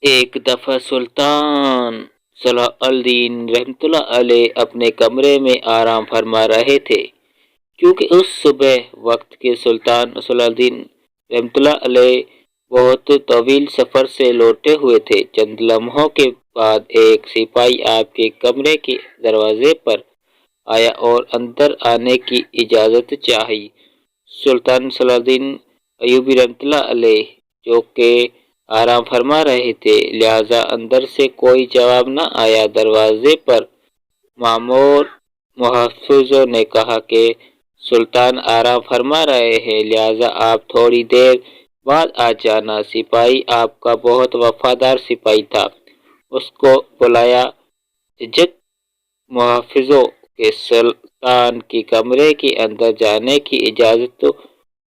ایک دفعہ سلطان صلاح الدین رحمۃ اللہ علیہ اپنے کمرے میں آرام فرما رہے تھے، کیونکہ اس صبح وقت کے سلطان صلاح الدین رحمۃ اللہ علیہ بہت طویل سفر سے لوٹے ہوئے تھے۔ چند لمحوں کے بعد ایک سپاہی آپ کے کمرے کے دروازے پر آیا اور اندر آنے کی اجازت چاہی۔ سلطان صلاح الدین ایوبی رحمۃ اللہ علیہ جو کہ آرام فرما رہے تھے، لہذا اندر سے کوئی جواب نہ آیا۔ دروازے پر مامور محافظوں نے کہا کہ سلطان آرام فرما رہے ہیں، لہذا آپ تھوڑی دیر بعد آ جانا۔ سپاہی آپ کا بہت وفادار سپاہی تھا، اس کو بلایا۔ جھجک محافظوں کے سلطان کے کمرے کے اندر جانے کی اجازت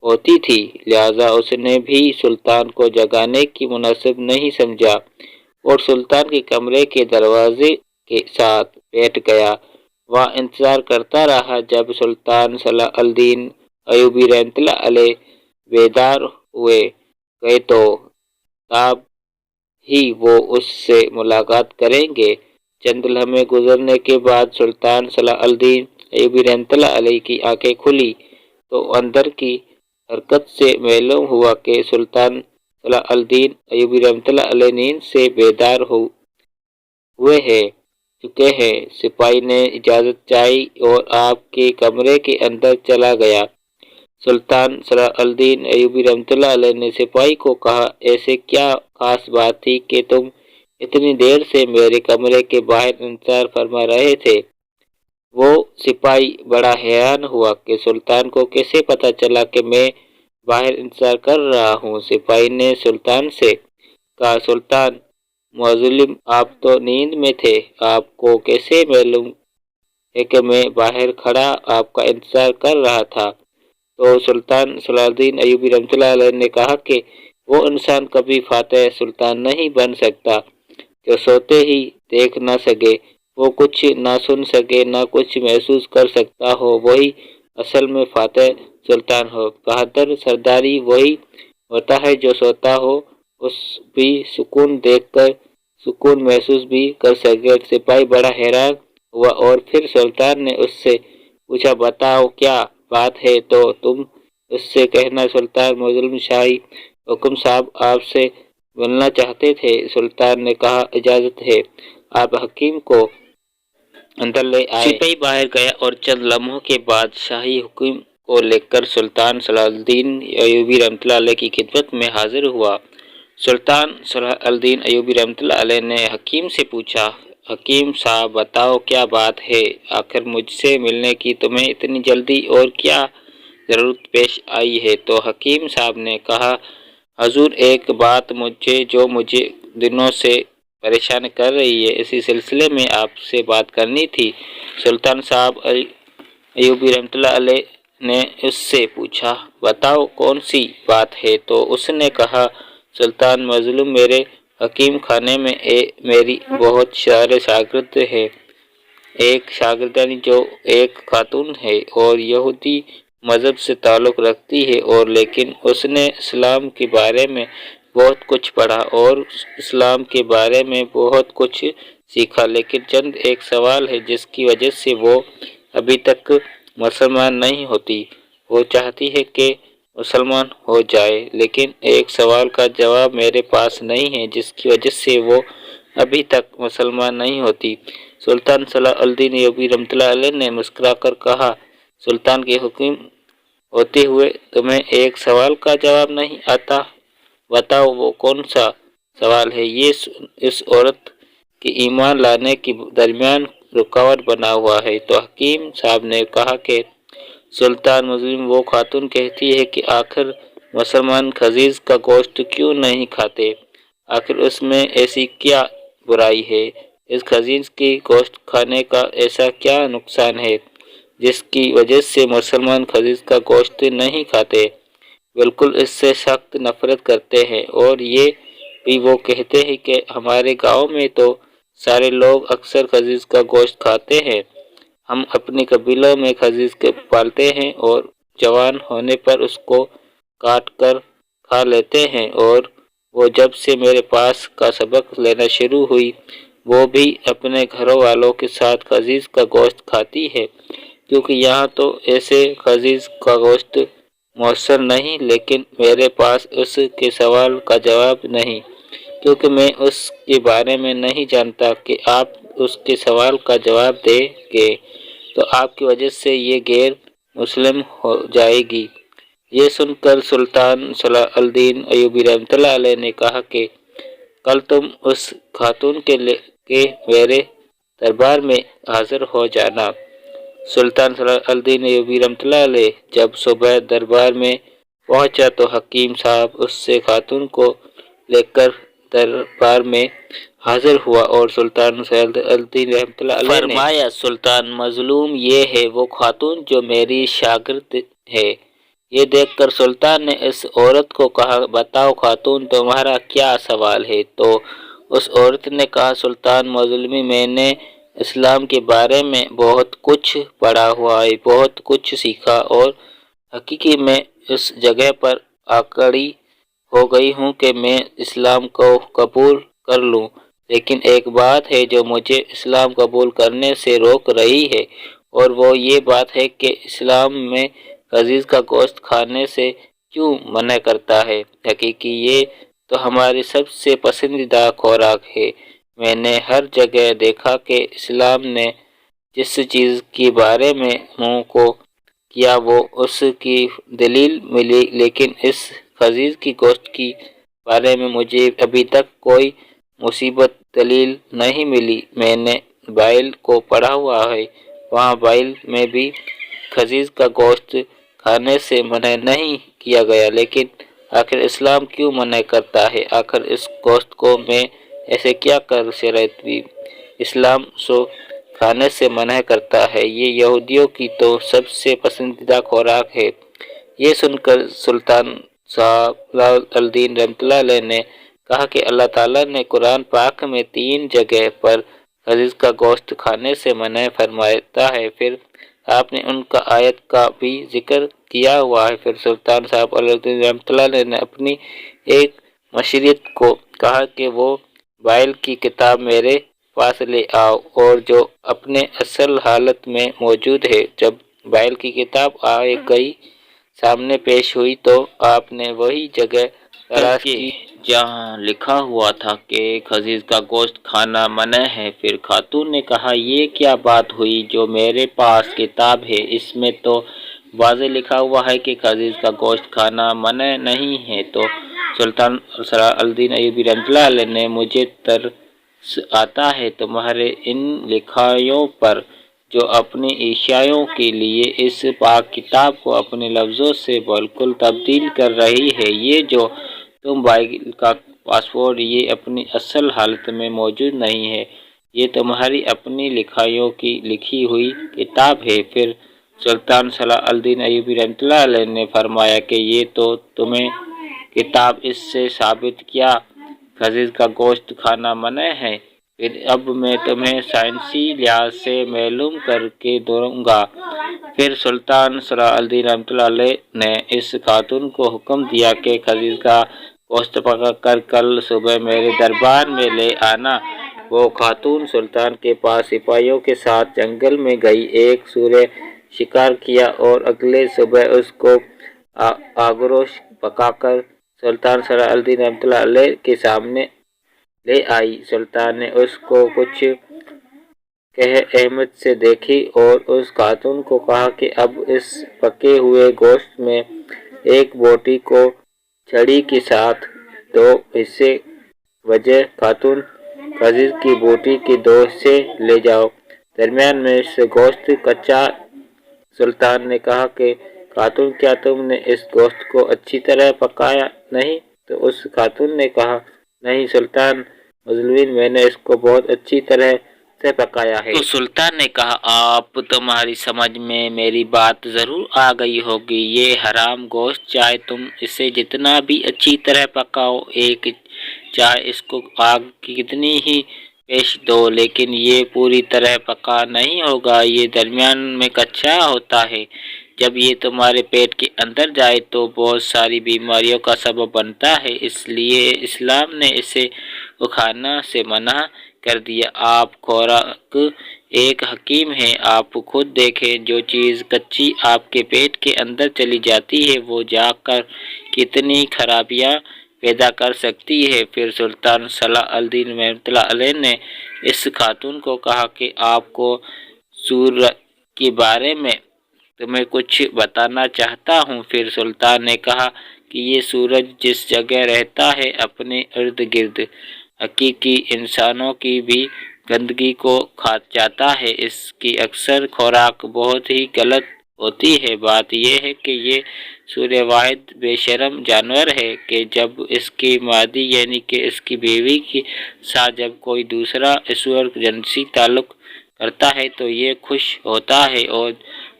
ہوتی تھی، لہذا اس نے بھی سلطان کو جگانے کی مناسب نہیں سمجھا اور سلطان کے کمرے کے دروازے کے ساتھ بیٹھ گیا۔ وہاں انتظار کرتا رہا۔ جب سلطان صلاح الدین ایوبی رحمۃ اللہ علیہ بیدار ہوئے گئے تو تب ہی وہ اس سے ملاقات کریں گے۔ چند لمحے گزرنے کے بعد سلطان صلاح الدین ایوبی رحمۃ اللہ علیہ کی آنکھیں کھلی تو اندر کی حرکت سے معلوم ہوا کہ سلطان صلاح الدین ایوبی رحمۃ اللہ علیہ نیند سے بیدار ہوئے چکے ہیں۔ سپاہی نے اجازت چاہی اور آپ کے کمرے کے اندر چلا گیا۔ سلطان صلاح الدین ایوبی رحمۃ اللہ علیہ نے سپاہی کو کہا، ایسے کیا خاص بات تھی کہ تم اتنی دیر سے میرے کمرے کے باہر انتظار فرما رہے تھے؟ وہ سپاہی بڑا حیران ہوا کہ سلطان کو کیسے پتہ چلا کہ میں باہر انتظار کر رہا ہوں۔ سپاہی نے سلطان سے کہا، سلطان معظم، آپ تو نیند میں تھے، آپ کو کیسے معلوم ہے کہ میں باہر کھڑا آپ کا انتظار کر رہا تھا؟ تو سلطان صلاح الدین ایوبی رحمۃ اللہ علیہ نے کہا کہ وہ انسان کبھی فاتح سلطان نہیں بن سکتا جو سوتے ہی دیکھ نہ سکے، وہ کچھ نہ سن سکے، نہ کچھ محسوس کر سکتا ہو، وہی اصل میں فاتح سلطان ہو۔ بہادر سرداری وہی ہوتا ہے جو سوتا ہو، اس بھی سکون دیکھ کر سکون محسوس بھی کر سکے۔ سپاہی بڑا حیران ہوا اور پھر سلطان نے اس سے پوچھا، بتاؤ کیا بات ہے؟ تو تم اس سے کہنا، سلطان معظم شاہی حکم صاحب آپ سے ملنا چاہتے تھے۔ سلطان نے کہا، اجازت ہے، آپ حکیم کو اندر لے آئے۔ سپاہی باہر گیا اور چند لمحوں کے بعد شاہی حکم کو لے کر سلطان صلاح الدین ایوبی رحمۃ اللہ علیہ کی خدمت میں حاضر ہوا۔ سلطان صلاح الدین ایوبی رحمۃ اللہ علیہ نے حکیم سے پوچھا، حکیم صاحب بتاؤ کیا بات ہے؟ آخر مجھ سے ملنے کی تمہیں اتنی جلدی اور کیا ضرورت پیش آئی ہے؟ تو حکیم صاحب نے کہا، حضور ایک بات جو مجھے دنوں سے پریشان کر رہی ہے، اسی سلسلے میں آپ سے بات کرنی تھی۔ سلطان صاحب ایوبی رحمۃ اللہ علیہ نے اس سے پوچھا، بتاؤ کون سی بات ہے؟ تو اس نے کہا، سلطان معظم، میرے حکیم خانے میں میری بہت سارے شاگرد ہیں۔ ایک شاگردانی جو ایک خاتون ہے اور یہودی مذہب سے تعلق رکھتی ہے، اور لیکن اس نے اسلام کے بارے میں بہت کچھ پڑھا اور اسلام کے بارے میں بہت کچھ سیکھا، لیکن چند ایک سوال ہے جس کی وجہ سے وہ ابھی تک مسلمان نہیں ہوتی۔ وہ چاہتی ہے کہ مسلمان ہو جائے، لیکن ایک سوال کا جواب میرے پاس نہیں ہے جس کی وجہ سے وہ ابھی تک مسلمان نہیں ہوتی۔ سلطان صلاح الدین ایوبی رحمۃ اللہ علیہ نے مسکرا کر کہا، سلطان کے حکم ہوتے ہوئے تمہیں ایک سوال کا جواب نہیں آتا؟ بتاؤ وہ کون سا سوال ہے؟ یہ اس عورت کے ایمان لانے کے درمیان رکاوٹ بنا ہوا ہے۔ تو حکیم صاحب نے کہا کہ سلطان معظم، وہ خاتون کہتی ہے کہ آخر مسلمان خنزیر کا گوشت کیوں نہیں کھاتے؟ آخر اس میں ایسی کیا برائی ہے؟ اس خنزیر کے گوشت کھانے کا ایسا کیا نقصان ہے جس کی وجہ سے مسلمان خنزیر کا گوشت نہیں کھاتے؟ بالکل اس سے سخت نفرت کرتے ہیں، اور یہ بھی وہ کہتے ہیں کہ ہمارے گاؤں میں تو سارے لوگ اکثر خنزیر کا گوشت کھاتے ہیں۔ ہم اپنے قبیلوں میں خنزیر پالتے ہیں اور جوان ہونے پر اس کو کاٹ کر کھا لیتے ہیں، اور وہ جب سے میرے پاس کا سبق لینا شروع ہوئی وہ بھی اپنے گھر والوں کے ساتھ خنزیر کا گوشت کھاتی ہے، کیونکہ یہاں تو ایسے خنزیر کا گوشت میسر نہیں، لیکن میرے پاس اس کے سوال کا جواب نہیں، کیونکہ میں اس کے بارے میں نہیں جانتا کہ آپ اس کے سوال کا جواب دیں گے تو آپ کی وجہ سے یہ غیر مسلم ہو جائے گی۔ یہ سن کر سلطان صلاح الدین ایوبی رحمۃ اللہ علیہ نے کہا کہ کل تم اس خاتون کے میرے دربار میں حاضر ہو جانا۔ سلطان صلاح الدین ایوبی رحمۃ اللہ علیہ جب صبح دربار میں پہنچا تو حکیم صاحب اس سے خاتون کو لے کر دربار میں حاضر ہوا اور سلطان صلاح الدین رحمۃ اللہ علیہ نے فرمایا، سلطان مظلوم یہ ہے وہ خاتون جو میری شاگرد ہے۔ یہ دیکھ کر سلطان نے اس عورت کو کہا، بتاؤ خاتون تمہارا کیا سوال ہے؟ تو اس عورت نے کہا، سلطان مظلوم میں نے اسلام کے بارے میں بہت کچھ پڑھا ہوا ہے، بہت کچھ سیکھا اور حقیقی میں اس جگہ پر آکڑی ہو گئی ہوں کہ میں اسلام کو قبول کر لوں، لیکن ایک بات ہے جو مجھے اسلام قبول کرنے سے روک رہی ہے اور وہ یہ بات ہے کہ اسلام میں خنزیر کا گوشت کھانے سے کیوں منع کرتا ہے؟ حقیقی یہ تو ہماری سب سے پسندیدہ خوراک ہے۔ میں نے ہر جگہ دیکھا کہ اسلام نے جس چیز کے بارے میں منع کو کیا وہ اس کی دلیل ملی، لیکن اس خنزیر کی گوشت کے بارے میں مجھے ابھی تک کوئی مثبت دلیل نہیں ملی۔ میں نے بائبل کو پڑھا ہوا ہے، وہاں بائبل میں بھی خنزیر کا گوشت کھانے سے منع نہیں کیا گیا، لیکن آخر اسلام کیوں منع کرتا ہے؟ آخر اس گوشت کو میں ایسے کیا کر شریعتی اسلام سو کھانے سے منع کرتا ہے؟ یہ یہودیوں کی تو سب سے پسندیدہ خوراک ہے۔ یہ سن کر سلطان صلاح الدین رحمۃ اللہ علیہ نے کہا کہ اللہ تعالیٰ نے قرآن پاک میں 3 جگہ پر خنزیر کا گوشت کھانے سے منع فرمایا ہے، پھر آپ نے ان کا آیت کا بھی ذکر کیا ہوا ہے۔ پھر سلطان صلاح الدین رحمۃ اللہ علیہ نے اپنی ایک مشیرت کو کہا کہ وہ بائبل کی کتاب میرے پاس لے آؤ اور جو اپنے اصل حالت میں موجود ہے۔ جب بائبل کی کتاب آ گئی سامنے پیش ہوئی تو آپ نے وہی جگہ تلاش کی جہاں لکھا ہوا تھا کہ خنزیر کا گوشت کھانا منع ہے۔ پھر خاتون نے کہا، یہ کیا بات ہوئی؟ جو میرے پاس کتاب ہے اس میں تو واضح لکھا ہوا ہے کہ خنزیر کا گوشت کھانا منع نہیں ہے۔ تو سلطان صلاح الدین ایوبی رحمۃ اللہ علیہ نے مجھے ترس آتا ہے تمہارے ان لکھائیوں پر جو اپنی عیسائیوں کے لیے اس پاک کتاب کو اپنے لفظوں سے بالکل تبدیل کر رہی ہے۔ یہ جو تم بائبل کا پاسورڈ یہ اپنی اصل حالت میں موجود نہیں ہے، یہ تمہاری اپنی لکھائیوں کی لکھی ہوئی کتاب ہے۔ پھر سلطان صلاح الدین ایوبی رحمۃ اللہ علیہ نے فرمایا کہ یہ تو تمہیں کتاب اس سے ثابت کیا خنزیر کا گوشت کھانا منع ہے، پھر اب میں تمہیں سائنسی لحاظ سے معلوم کر کے دوں گا۔ پھر سلطان صلاح الدین رحمۃ اللہ علیہ نے اس خاتون کو حکم دیا کہ خنزیر کا گوشت پکا کر کل صبح میرے دربار میں لے آنا۔ وہ خاتون سلطان کے پاس سپاہیوں کے ساتھ جنگل میں گئی، ایک سور شکار کیا اور اگلے صبح اس کو آگوش پکا کر سلطان صلاح الدین رحمۃ اللہ علیہ کے سامنے لے آئی۔ سلطان نے اس کو کچھ اہمیت سے دیکھی اور اس خاتون کو کہا کہ اب اس پکے ہوئے گوشت میں ایک بوٹی کو چھڑی کے ساتھ 2 حصے بھیجو۔ خاتون خنزیر کی بوٹی کے 2 حصے لے جاؤ، درمیان میں سے گوشت کچا۔ سلطان نے کہا کہ خاتون کیا تم نے اس گوشت کو اچھی طرح پکایا نہیں؟ تو اس خاتون نے کہا، نہیں سلطان مظلوم میں نے اس کو بہت اچھی طرح سے پکایا ہے۔ تو سلطان نے کہا، اب تمہاری سمجھ میں میری بات ضرور آ گئی ہوگی۔ یہ حرام گوشت چاہے تم اسے جتنا بھی اچھی طرح پکاؤ، چاہے اس کو آگ کی کتنی ہی پیش دو، لیکن یہ پوری طرح پکا نہیں ہوگا، یہ درمیان میں کچا ہوتا ہے۔ جب یہ تمہارے پیٹ کے اندر جائے تو بہت ساری بیماریوں کا سبب بنتا ہے، اس لیے اسلام نے اسے کھانا سے منع کر دیا۔ آپ خوراک ایک حکیم ہے، آپ خود دیکھیں، جو چیز کچی آپ کے پیٹ کے اندر چلی جاتی ہے وہ جا کر کتنی خرابیاں پیدا کر سکتی ہے۔ پھر سلطان صلاح الدین رحمۃ اللہ علیہ نے اس خاتون کو کہا کہ آپ کو سورج کے بارے میں تمہیں کچھ بتانا چاہتا ہوں۔ پھر سلطان نے کہا کہ یہ سورج جس جگہ رہتا ہے اپنے ارد گرد حقیقی انسانوں کی بھی گندگی کو کھا جاتا ہے، اس کی اکثر خوراک بہت ہی غلط ہوتی ہے۔ بات یہ ہے کہ یہ سورہ واحد بے شرم جانور ہے کہ جب اس کی مادی یعنی کہ اس کی بیوی کے ساتھ جب کوئی دوسرا عضو جنسی تعلق کرتا ہے تو یہ خوش ہوتا ہے اور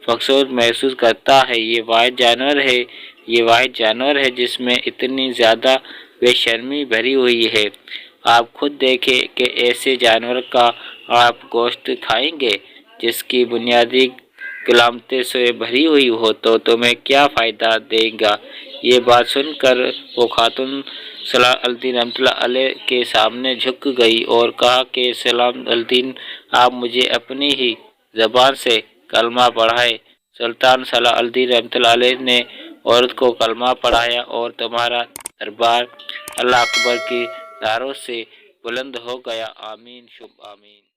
فخر محسوس کرتا ہے۔ یہ واحد جانور ہے جس میں اتنی زیادہ بے شرمی بھری ہوئی ہے۔ آپ خود دیکھیں کہ ایسے جانور کا آپ گوشت کھائیں گے جس کی بنیادی غلامتوں سے بھری ہوئی ہو تو تمہیں کیا فائدہ دے گا۔ یہ بات سن کر وہ خاتون صلاح الدین رحمۃ اللہ علیہ کے سامنے جھک گئی اور کہا کہ صلاح الدین، آپ مجھے اپنی ہی زبان سے کلمہ پڑھائیں۔ سلطان صلاح الدین رحمۃ اللہ علیہ نے عورت کو کلمہ پڑھایا اور تمہارا دربار اللہ اکبر کی نعروں سے بلند ہو گیا۔ آمین ثم آمین۔